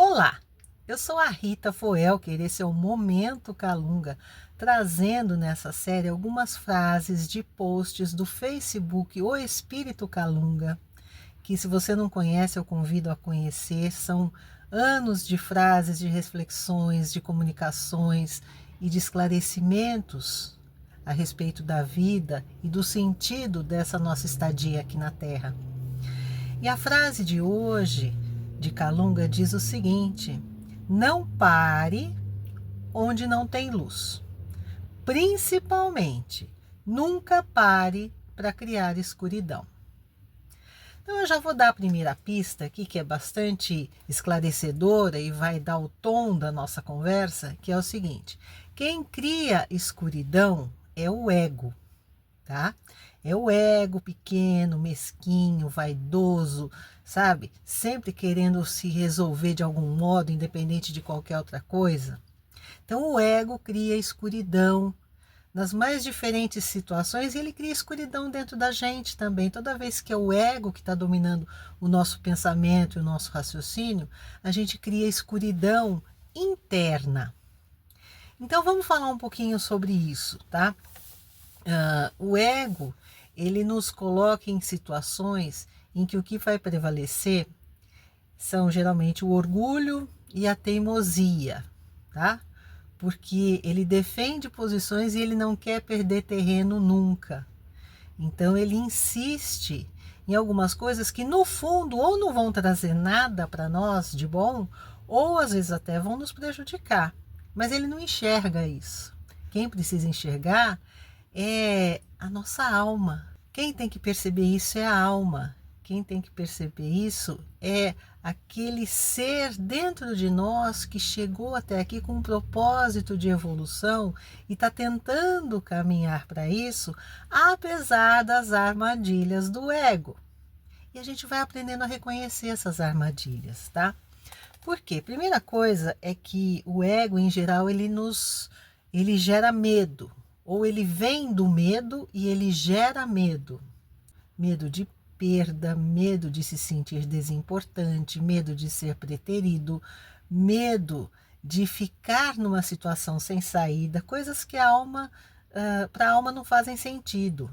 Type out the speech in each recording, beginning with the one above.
Olá, eu sou a Rita Foelker, esse é o Momento Calunga, trazendo nessa série algumas frases de posts do Facebook O Espírito Calunga, que se você não conhece, eu convido a conhecer. São anos de frases, de reflexões, de comunicações e de esclarecimentos a respeito da vida e do sentido dessa nossa estadia aqui na Terra. E a frase de hoje de Calunga diz o seguinte: não pare onde não tem luz. Principalmente, nunca pare para criar escuridão. Então eu já vou dar a primeira pista aqui, que é bastante esclarecedora e vai dar o tom da nossa conversa, que é o seguinte: quem cria escuridão é o ego, tá? É o ego pequeno, mesquinho, vaidoso, sabe? Sempre querendo se resolver de algum modo, independente de qualquer outra coisa. Então o ego cria escuridão nas mais diferentes situações, e ele cria escuridão dentro da gente também. Toda vez que é o ego que está dominando o nosso pensamento e o nosso raciocínio, a gente cria escuridão interna. Então vamos falar um pouquinho sobre isso, tá? O ego, ele nos coloca em situações em que o que vai prevalecer são geralmente o orgulho e a teimosia, tá? Porque ele defende posições e ele não quer perder terreno nunca. Então ele insiste em algumas coisas que no fundo ou não vão trazer nada para nós de bom, ou às vezes até vão nos prejudicar. Mas ele não enxerga isso. Quem precisa enxergar é a nossa alma. Quem tem que perceber isso é a alma. Quem tem que perceber isso é aquele ser dentro de nós que chegou até aqui com um propósito de evolução e está tentando caminhar para isso, apesar das armadilhas do ego. E a gente vai aprendendo a reconhecer essas armadilhas, tá? Por quê? Primeira coisa é que o ego, em geral, ele gera medo. Ou ele vem do medo e ele gera medo. Medo de perda, medo de se sentir desimportante, medo de ser preterido, medo de ficar numa situação sem saída, coisas que para a alma não fazem sentido,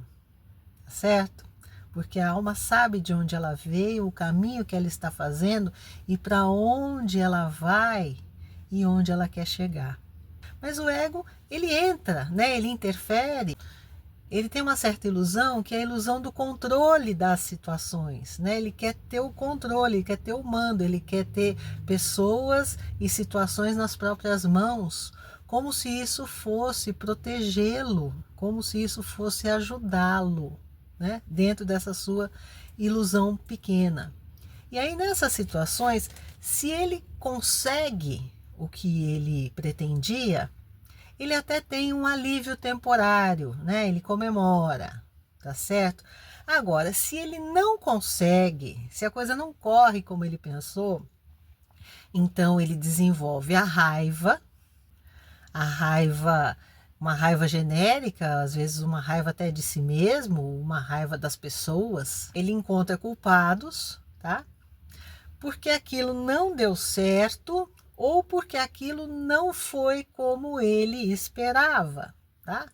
certo? Porque a alma sabe de onde ela veio, o caminho que ela está fazendo e para onde ela vai e onde ela quer chegar. Mas o ego, ele entra, né? Ele interfere, ele tem uma certa ilusão, que é a ilusão do controle das situações, né? Ele quer ter o controle, ele quer ter o mando, ele quer ter pessoas e situações nas próprias mãos, como se isso fosse protegê-lo, como se isso fosse ajudá-lo, né? Dentro dessa sua ilusão pequena. E aí nessas situações, se ele consegue o que ele pretendia, ele até tem um alívio temporário, né? Ele comemora, tá certo? Agora, se ele não consegue, se a coisa não corre como ele pensou, então ele desenvolve uma raiva genérica, às vezes uma raiva até de si mesmo, uma raiva das pessoas. Ele encontra culpados, tá? Porque aquilo não deu certo ou porque aquilo não foi como ele esperava, tá?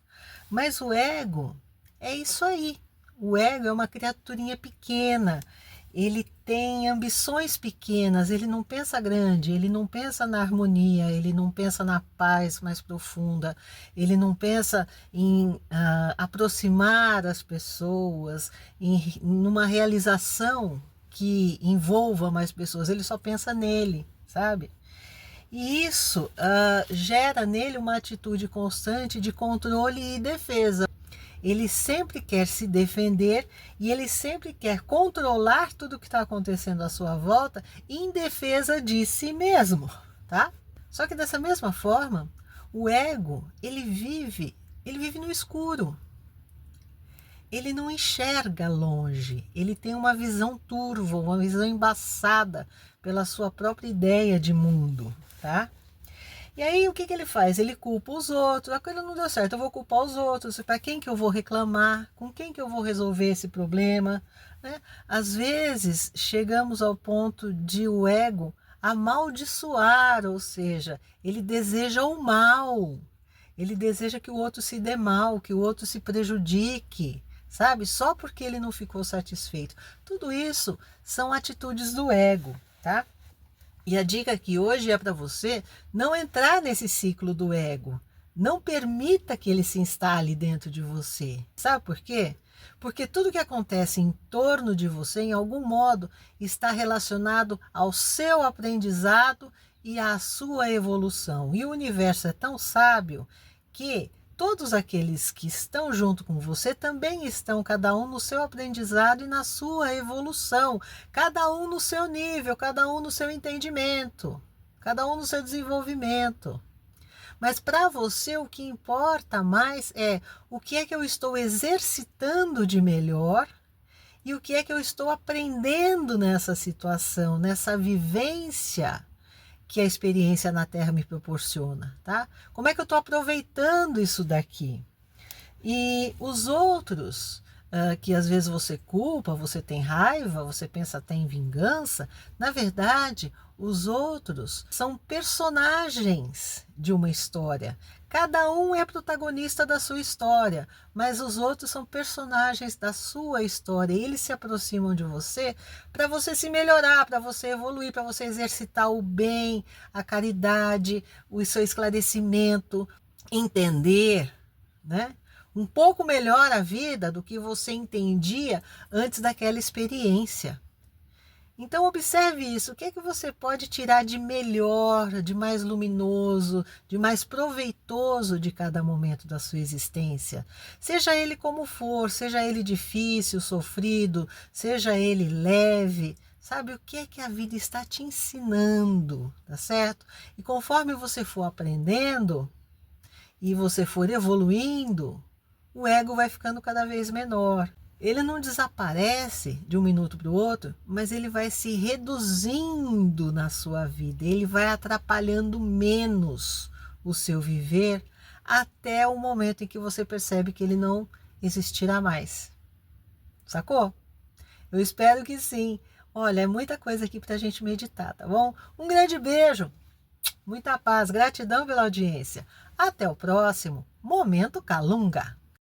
Mas o ego é isso aí. O ego é uma criaturinha pequena. Ele tem ambições pequenas, ele não pensa grande, ele não pensa na harmonia, ele não pensa na paz mais profunda, ele não pensa em aproximar as pessoas, numa realização que envolva mais pessoas, ele só pensa nele, sabe? E isso gera nele uma atitude constante de controle e defesa. Ele sempre quer se defender e ele sempre quer controlar tudo o que está acontecendo à sua volta em defesa de si mesmo, tá? Só que dessa mesma forma, o ego, ele vive no escuro. Ele não enxerga longe, ele tem uma visão turva, uma visão embaçada pela sua própria ideia de mundo, tá? E aí o que ele faz? Ele culpa os outros, a coisa não deu certo, eu vou culpar os outros, para quem que eu vou reclamar, com quem que eu vou resolver esse problema, né? Às vezes chegamos ao ponto de o ego amaldiçoar, ou seja, ele deseja o mal. Ele deseja que o outro se dê mal, que o outro se prejudique, sabe? Só porque ele não ficou satisfeito. Tudo isso são atitudes do ego, tá? E a dica aqui hoje é para você não entrar nesse ciclo do ego. Não permita que ele se instale dentro de você. Sabe por quê? Porque tudo que acontece em torno de você, em algum modo, está relacionado ao seu aprendizado e à sua evolução. E o universo é tão sábio que todos aqueles que estão junto com você também estão, cada um no seu aprendizado e na sua evolução, cada um no seu nível, cada um no seu entendimento, cada um no seu desenvolvimento. Mas para você o que importa mais é o que é que eu estou exercitando de melhor e o que é que eu estou aprendendo nessa situação, nessa vivência que a experiência na Terra me proporciona, tá? Como é que eu estou aproveitando isso daqui? E os outros, que às vezes você culpa, você tem raiva, você pensa até em vingança, na verdade, os outros são personagens de uma história. Cada um é protagonista da sua história, mas os outros são personagens da sua história. Eles se aproximam de você para você se melhorar, para você evoluir, para você exercitar o bem, a caridade, o seu esclarecimento, entender, né? Um pouco melhor a vida do que você entendia antes daquela experiência. Então observe isso, o que é que você pode tirar de melhor, de mais luminoso, de mais proveitoso de cada momento da sua existência. Seja ele como for, seja ele difícil, sofrido, seja ele leve, sabe o que é que a vida está te ensinando, tá certo? E conforme você for aprendendo e você for evoluindo, o ego vai ficando cada vez menor. Ele não desaparece de um minuto para o outro, mas ele vai se reduzindo na sua vida. Ele vai atrapalhando menos o seu viver até o momento em que você percebe que ele não existirá mais. Sacou? Eu espero que sim. Olha, é muita coisa aqui para a gente meditar, tá bom? Um grande beijo, muita paz, gratidão pela audiência. Até o próximo Momento Calunga.